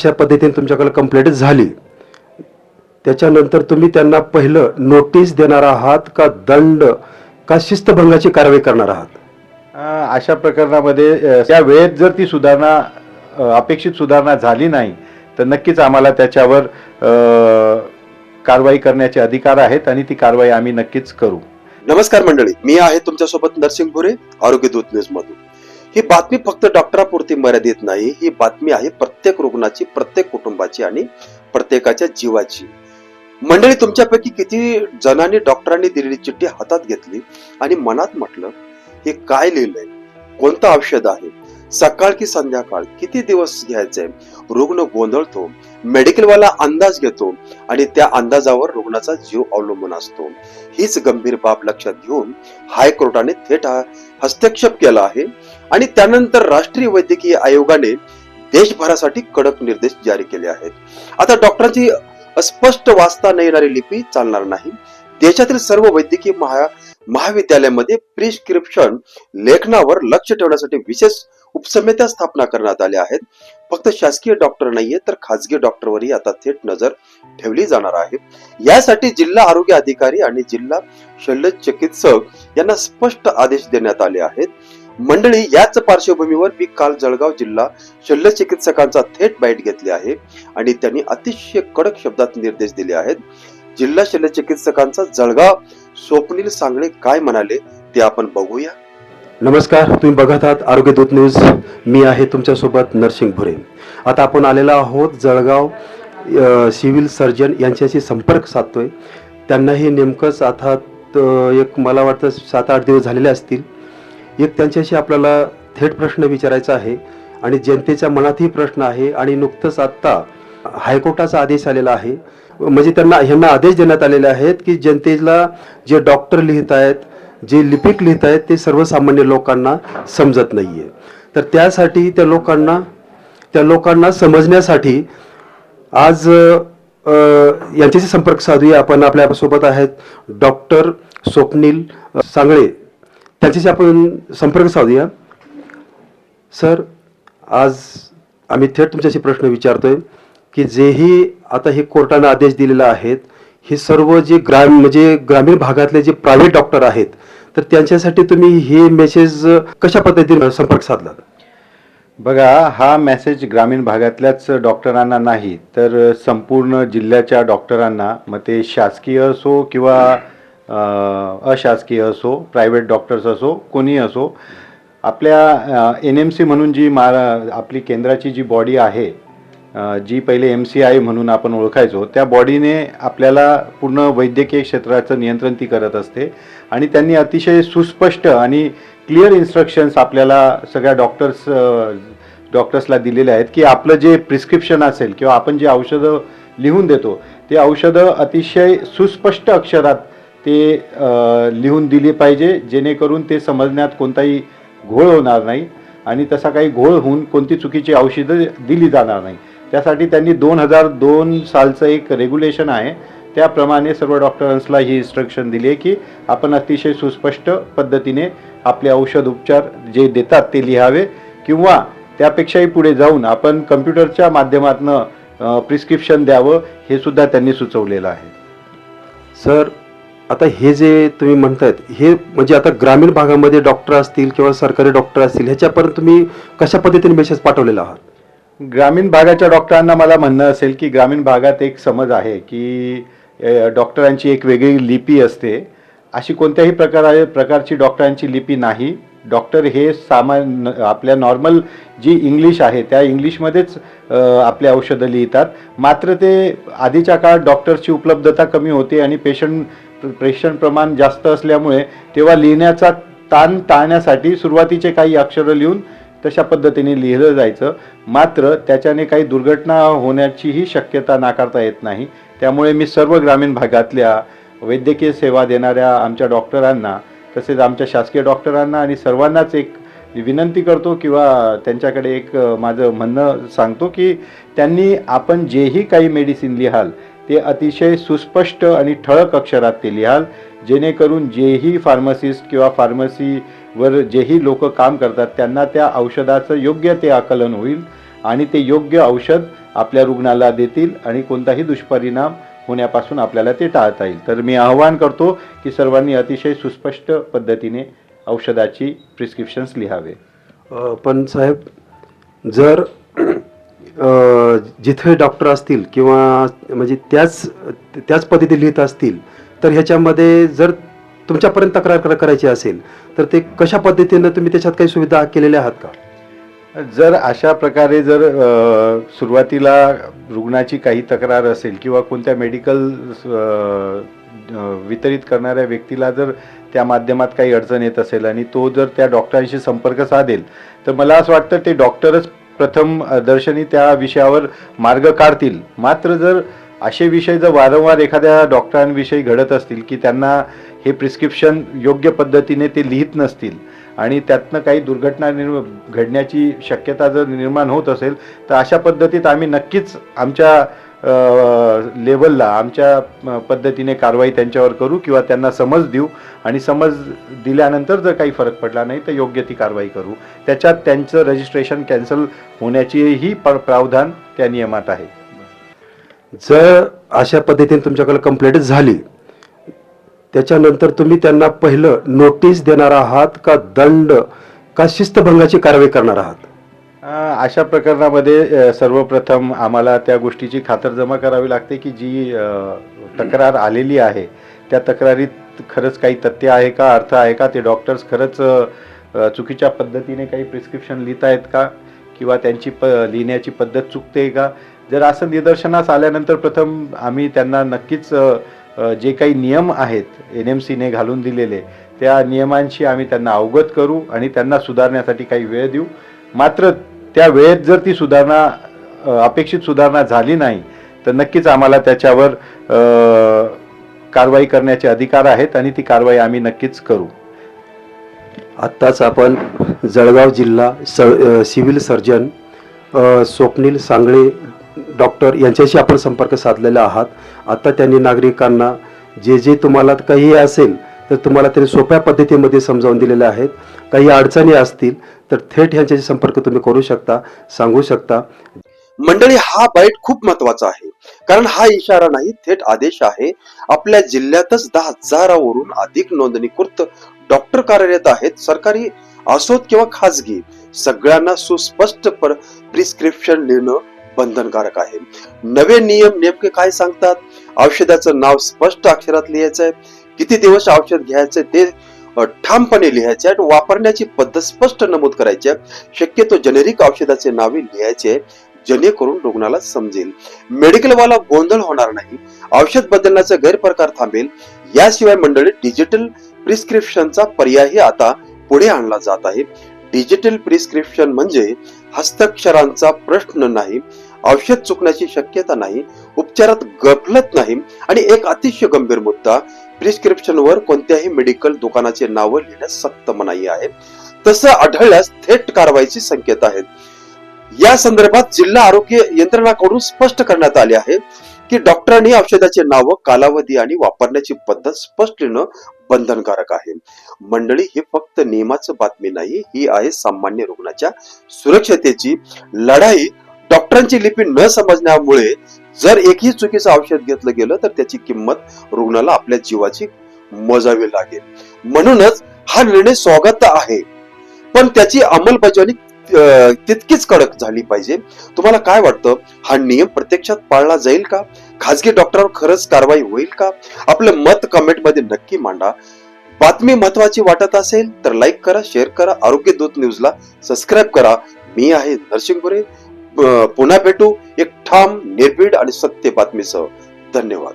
अशा पद्धतीने तुमच्याकडे कंप्लेंट झाली, त्याच्यानंतर तुम्ही त्यांना पहिलं नोटीस देणार आहात का दंड का शिस्तभंगाची कारवाई करणार आहात? अशा प्रकरणामध्ये त्या वेळेत जर ती सुधारणा अपेक्षित सुधारणा झाली नाही तर नक्कीच आम्हाला त्याच्यावर कारवाई करण्याचे अधिकार आहेत आणि ती कारवाई आम्ही नक्कीच करू. नमस्कार मंडळी, मी आहे तुमच्यासोबत नरसिंग भुरे, आरोग्य दूत न्यूज मधून. ही बातमी फक्त डॉक्टरापुरती मर्यादित नाही, ही बातमी आहे प्रत्येक रुग्णाची, प्रत्येक कुटुंबाची आणि प्रत्येकाच्या जीवाची. मंडळी, तुमच्यापैकी किती जणांनी डॉक्टरांनी दिलेली चिठ्ठी हातात घेतली आणि मनात म्हटलं, हे काय लिहिलंय, कोणतं औषध आहे, सकाळ की संध्याकाळ, किती दिवस घ्यायचंय? रुग्ण गोंधळतो, मेडिकलवाला अंदाज घेतो आणि त्या अंदाजावर रुग्णाचा जीव अवलंबून असतो. हीच गंभीर बाब लक्षात घेऊन हायकोर्टाने थेट हस्तक्षेप केला आहे आणि त्यानंतर राष्ट्रीय वैद्यकीय आयोगाने देशभरासाठी कडक निर्देश जारी केले आहेत. आता डॉक्टरांची अस्पष्ट वाचता न येणारी लिपी चालणार नाही. देशातील सर्व वैद्यकीय महाविद्यालयामध्ये प्रिस्क्रिप्शन लेखनावर लक्ष ठेवण्यासाठी विशेष उपसमित्या स्थापना करण्यात आल्या आहेत. फक्त शासकीय डॉक्टर नाहीये तर खासगी डॉक्टरवरही आता थेट नजर ठेवली जाणार आहे. यासाठी जिल्हा आरोग्य अधिकारी आणि जिल्हा शल्य चिकित्सक यांना स्पष्ट आदेश देण्यात आले आहेत. मंडळी, याच पार्श्वभूमीवर मी काल जळगाव जिल्हा शल्य चिकित्सकांचा थेट बाईट घेतली आहे आणि त्यांनी अतिशय कडक शब्दात निर्देश दिले आहेत. जिल्हा शल्य चिकित्सकांचा जळगाव स्वप्नील सांगळे काय म्हणाले ते आपण बघूया. नमस्कार, तुम्ही बघत आहात आरोग्य दूत न्यूज. मी आहे तुमच्यासोबत नरसिंग भुरे. आता आपण आलेलो आहोत जळगाव सिव्हिल सर्जन यांच्याशी संपर्क साधतोय. त्यांनाही नेमकंच आता एक मला वाटतं 7-8 दिवस झालेले असतील. एक त्यांच्याशी आपल्याला थेट प्रश्न विचारायचा आहे आणि जनतेच्या मनातही प्रश्न आहे आणि नुकतंच आत्ता हायकोर्टाचा आदेश आलेला आहे. म्हणजे ह्यांना आदेश देण्यात आलेले आहेत की जनतेला जे डॉक्टर लिहित आहेत, जे लिपिक लिहित आहेत ते सर्वसामान्य लोकांना समजत नाहीये. तर त्यासाठी त्या लोकांना समजण्यासाठी आज यांच्याशी संपर्क साधूया आपण. आपल्यासोबत आहेत डॉक्टर स्वप्नील सांगळे, त्यांच्याशी आपण संपर्क साधूया. सर, आज आम्ही थेट तुमच्याशी प्रश्न विचारतोय की जेही आता हे कोर्टाने आदेश दिलेले आहेत, हे सर्व जे ग्रामीण भागातले जे प्रायव्हेट डॉक्टर आहेत, तर त्यांच्यासाठी तुम्ही हे मेसेज कशा पद्धतीने संपर्क साधला? बघा, हा मेसेज ग्रामीण भागातल्याच डॉक्टरांना नाही तर संपूर्ण जिल्ह्याच्या डॉक्टरांना, मग ते शासकीय असो किंवा अशासकीय असो, प्रायव्हेट डॉक्टर्स असो, कोणी असो, आपल्या NMC म्हणून जी आपली केंद्राची जी बॉडी आहे, जी पहिले MCI म्हणून आपण ओळखायचो, त्या बॉडीने आपल्याला पूर्ण वैद्यकीय क्षेत्राचं नियंत्रण ती करत असते आणि त्यांनी अतिशय सुस्पष्ट आणि क्लिअर इन्स्ट्रक्शन्स आपल्याला सगळ्या डॉक्टर्सला दिलेले आहेत की आपलं जे प्रिस्क्रिप्शन असेल किंवा आपण जे औषधं लिहून देतो ते औषधं अतिशय सुस्पष्ट अक्षरात ते लिहून दिली पाहिजे, जेणेकरून ते समजण्यात कोणताही घोळ होणार नाही आणि तसा काही घोळ होऊन कोणती चुकीची औषधं दिली जाणार नाही. त्यासाठी त्यांनी 2002 सालचं एक रेग्युलेशन आहे, त्याप्रमाणे सर्व डॉक्टरांसला ही इन्स्ट्रक्शन दिली आहे की आपण अतिशय सुस्पष्ट पद्धतीने आपले औषध उपचार जे देतात ते लिहावे किंवा त्यापेक्षाही पुढे जाऊन आपण कम्प्युटरच्या माध्यमातून प्रिस्क्रिप्शन द्यावं, हे सुद्धा त्यांनी सुचवलेलं आहे. सर, आता हे जे तुम्ही म्हणतायत हे म्हणजे आता ग्रामीण भागामध्ये डॉक्टर असतील किंवा सरकारी डॉक्टर असतील, ह्याच्यापर्यंत तुम्ही कशा पद्धतीने मेसेज पाठवलेला आहात? ग्रामीण भागाच्या डॉक्टरांना मला म्हणणं असेल की ग्रामीण भागात एक समज आहे की डॉक्टरांची एक वेगळी लिपी असते. अशी कोणत्याही प्रकारची डॉक्टरांची लिपी नाही. डॉक्टर हे आपल्या नॉर्मल जी इंग्लिश आहे त्या इंग्लिशमध्येच आपले औषधं लिहितात. मात्र ते आधीच्या काळात डॉक्टरची उपलब्धता कमी होती आणि पेशंट प्रमाण जास्त असल्यामुळे तेव्हा लिहिण्याचा ताण टाळण्यासाठी सुरुवातीचे काही अक्षरं लिहून तशा पद्धतीने लिहिलं जायचं. मात्र त्याच्याने काही दुर्घटना होण्याचीही शक्यता नाकारता येत नाही. त्यामुळे मी सर्व ग्रामीण भागातल्या वैद्यकीय सेवा देणाऱ्या आमच्या डॉक्टरांना, तसेच आमच्या शासकीय डॉक्टरांना आणि सर्वांनाच एक विनंती करतो किंवा त्यांच्याकडे एक माझं म्हणणं सांगतो की त्यांनी आपण जेही काही मेडिसिन लिहाल ते अतिशय सुस्पष्ट आणि ठळक अक्षरात ते लिहाल, जेणेकरून जेही फार्मसिस्ट किंवा फार्मसीवर जेही लोक काम करतात त्यांना त्या औषधाचं योग्य ते आकलन होईल आणि ते योग्य औषध आपल्या रुग्णाला देतील आणि कोणताही दुष्परिणाम होण्यापासून आपल्याला ते टाळता येईल. तर मी आवाहन करतो की सर्वांनी अतिशय सुस्पष्ट पद्धतीने औषधाची प्रिस्क्रिप्शन्स लिहावे. पण साहेब, जर जिथे डॉक्टर असतील किंवा म्हणजे त्याच पद्धती लिहित असतील, तर ह्याच्यामध्ये जर तुमच्यापर्यंत तक्रार करायची असेल तर ते कशा पद्धतीनं तुम्ही त्याच्यात काही सुविधा केलेल्या आहात का? जर अशा प्रकारे जर सुरुवातीला रुग्णाची काही तक्रार असेल किंवा कोणत्या मेडिकल वितरित करणाऱ्या व्यक्तीला जर त्या माध्यमात काही अडचण येत असेल आणि तो जर त्या डॉक्टरांशी संपर्क साधेल, तर मला असं वाटतं ते डॉक्टरच प्रथम दर्शनी त्या विषयावर मार्ग काढतील. मात्र जर असे विषय जर वारंवार एखाद्या डॉक्टरांविषयी घडत असतील की त्यांना हे प्रिस्क्रिप्शन योग्य पद्धतीने ते लिहित नसतील आणि त्यातनं काही दुर्घटना घडण्याची शक्यता जर निर्माण होत असेल, तर अशा पद्धतीत आम्ही नक्कीच आमच्या लेवलला आमच्या पद्धतीने कारवाई त्यांच्यावर करू किंवा त्यांना समज देऊ आणि समज दिल्यानंतर जर काही फरक पडला नाही तर योग्य ती कारवाई करू. त्याच्यात त्यांचं रजिस्ट्रेशन कॅन्सल होण्याचीही प्रावधान त्या नियमात आहे. जर अशा पद्धतीने तुमच्याकडे कंप्लेंट झाली, त्याच्यानंतर तुम्ही त्यांना पहिलं नोटीस देणार आहात का दंड का शिस्तभंगाची कारवाई करणार आहात? अशा प्रकरणामध्ये सर्वप्रथम आम्हाला त्या गोष्टीची खातरजमा करावी लागते की जी तक्रार आलेली आहे त्या तक्रारीत खरंच काही तथ्य आहे का, अर्थ आहे का, ते डॉक्टर्स खरंच चुकीच्या पद्धतीने काही प्रिस्क्रिप्शन लिहित आहेत का किंवा त्यांची लिहिण्याची पद्धत चुकते का. जर असं निदर्शनास आल्यानंतर प्रथम आम्ही त्यांना नक्कीच जे काही नियम आहेत NMCने घालून दिलेले त्या नियमांशी आम्ही त्यांना अवगत करू आणि त्यांना सुधारण्यासाठी काही वेळ देऊ. मात्र त्या वेळेत जर ती सुधारणा अपेक्षित सुधारणा झाली नाही तर नक्कीच आम्हाला त्याच्यावर कारवाई करण्याचे अधिकार आहेत आणि ती कारवाई आम्ही नक्कीच करू. आत्ताच आपण जळगाव जिल्हा civil surgeon Swapnil Sangle doctor यांच्याशी आपण संपर्क साधलेला आहात. आता त्यांनी नागरिकांना जे तुम्हाला काही असेल तर तुम्हाला त्यांनी सोप्या पद्धतीमध्ये समजावून दिलेले आहेत. काही अडचणी असतील तर थेट यांच्याशी संपर्क तुम्ही करू शकता, सांगू शकता. मंडळी, हा बाईट खूप महत्वाचा आहे, कारण हा इशारा नाही, थेट आदेश आहे. आपल्या जिल्ह्यातच 10,000वरून अधिक नोंदणीकृत डॉक्टर कार्यरत आहेत. सरकारी असोत किंवा खाजगी, सगळ्यांना सुस्पष्ट प्रिस्क्रिप्शन लिहिणं बंधनकारक आहे. नवे नियम नेमके काय सांगतात? औषधाचं नाव स्पष्ट अक्षरात लिहायचंय, किती दिवस औषध घ्यायचंय ते ठामपणे लिहायचे आहे, वापरण्याची पद्धत स्पष्ट नमूद करायची आहे. शक्यतो जेनेरिक औषधाचे नावे लिहायचे जेणेकरून रुग्णाला समजेल. मेडिकलवाला गोंधळ होणार नाही, औषध बदलण्याचा गैरप्रकार थांबेल. याशिवाय मंडळी, डिजिटल प्रिस्क्रिप्शनचा पर्यायही आता पुढे आणला जात आहे. डिजिटल प्रिस्क्रिप्शन म्हणजे हस्ताक्षरांचा प्रश्न नाही, औषध चुकण्याची शक्यता नाही, उपचारात गफलत नाही आणि एक अतिशय गंभीर मुद्दा, प्रिस्क्रिप्शनवर कोणत्याही मेडिकल दुकानाचे नाव लिहिण्यास सक्त मनाई आहे. तसं आढळल्यास थेट कारवाईची संकेत आहेत. या संदर्भात जिल्हा आरोग्य यंत्रणाकडून स्पष्ट करण्यात आले आहे की डॉक्टरांनी औषधाचे नाव, कालावधी आणि वापरण्याची पद्धत स्पष्ट लिहिणं बंधनकारक आहे. मंडळी, ही फक्त नियमाचं बातमी नाही, ही आहे सामान्य रुग्णाच्या सुरक्षतेची लढाई. डॉक्टरांची लिपी न समजण्यामुळे जर एकही चुकीचं औषध घेतलं गेलं तर त्याची किंमत रुग्णाला आपल्या जीवाची मोजावी लागेल. म्हणूनच हा निर्णय स्वागत आहे, पण त्याची अंमलबजावणी तितकीच कडक झाली पाहिजे. तुम्हाला काय वाटतं? हा नियम प्रत्यक्षात पाळला जाईल का? खाजगी डॉक्टरांवर खरंच कारवाई होईल का? आपलं मत कमेंट मध्ये नक्की मांडा. बातमी महत्वाची वाटत असेल तर लाईक करा, शेअर करा, आरोग्य दूत न्यूजला सबस्क्राईब करा. मी आहे नरसिंग भुरे. पुन्हा भेटू एक ठाम, निर्भीड आणि सत्य बातमीसह. धन्यवाद.